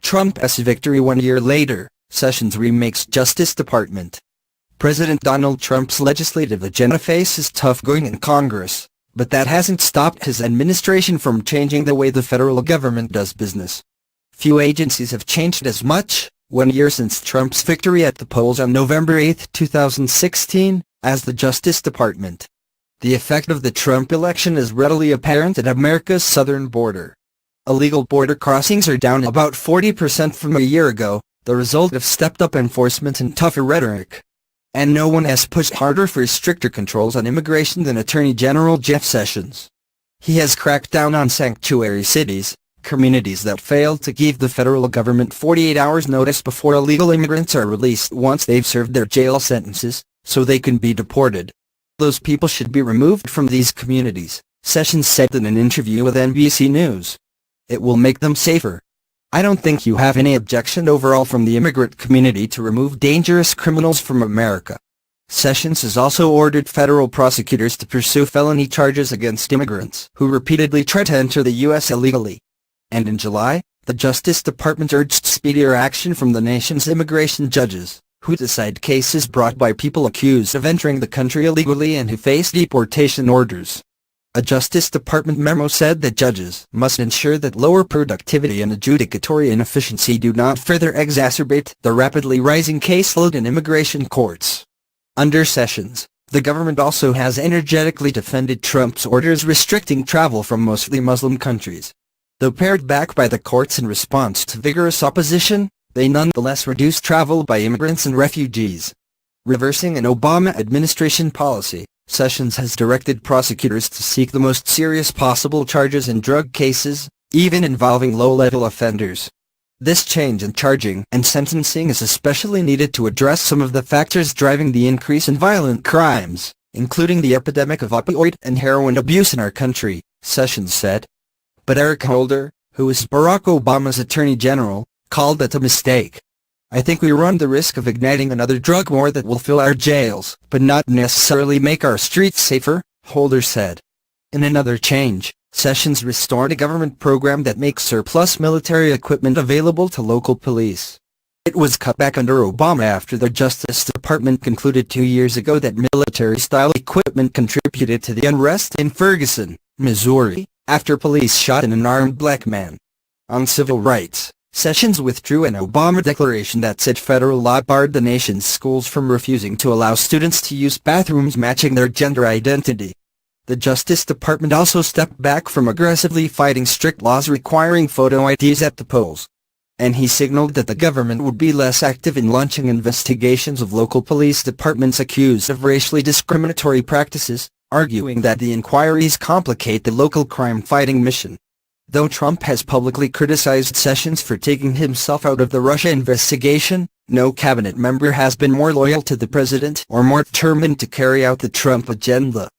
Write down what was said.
Trump's victory 1 year later, Sessions remakes Justice Department. President Donald Trump's legislative agenda faces tough going in Congress, but that hasn't stopped his administration from changing the way the federal government does business. Few agencies have changed as much, 1 year since Trump's victory at the polls on November 8, 2016, as the Justice Department. The effect of the Trump election is readily apparent at America's southern border. Illegal border crossings are down about 40% from a year ago, the result of stepped-up enforcement and tougher rhetoric. And no one has pushed harder for stricter controls on immigration than Attorney General Jeff Sessions. He has cracked down on sanctuary cities, communities that fail to give the federal government 48 hours notice before illegal immigrants are released once they've served their jail sentences, so they can be deported. Those people should be removed from these communities, Sessions said in an interview with NBC News. It will make them safer. I don't think you have any objection overall from the immigrant community to remove dangerous criminals from America. Sessions has also ordered federal prosecutors to pursue felony charges against immigrants who repeatedly try to enter the U.S. illegally. And in July, the Justice Department urged speedier action from the nation's immigration judges, who decide cases brought by people accused of entering the country illegally and who face deportation orders. A Justice Department memo said that judges must ensure that lower productivity and adjudicatory inefficiency do not further exacerbate the rapidly rising caseload in immigration courts. Under Sessions, the government also has energetically defended Trump's orders restricting travel from mostly Muslim countries. Though pared back by the courts in response to vigorous opposition, they nonetheless reduce travel by immigrants and refugees. Reversing an Obama administration policy, Sessions has directed prosecutors to seek the most serious possible charges in drug cases, even involving low-level offenders. This change in charging and sentencing is especially needed to address some of the factors driving the increase in violent crimes, including the epidemic of opioid and heroin abuse in our country, Sessions said. But Eric Holder, who is Barack Obama's Attorney General, called it a mistake. I think we run the risk of igniting another drug war that will fill our jails, but not necessarily make our streets safer, Holder said. In another change, Sessions restored a government program that makes surplus military equipment available to local police. It was cut back under Obama after the Justice Department concluded 2 years ago that military-style equipment contributed to the unrest in Ferguson, Missouri, after police shot an unarmed black man. On civil rights, Sessions withdrew an Obama declaration that said federal law barred the nation's schools from refusing to allow students to use bathrooms matching their gender identity. The Justice Department also stepped back from aggressively fighting strict laws requiring photo IDs at the polls. And he signaled that the government would be less active in launching investigations of local police departments accused of racially discriminatory practices, arguing that the inquiries complicate the local crime-fighting mission. Though Trump has publicly criticized Sessions for taking himself out of the Russia investigation, no cabinet member has been more loyal to the president or more determined to carry out the Trump agenda.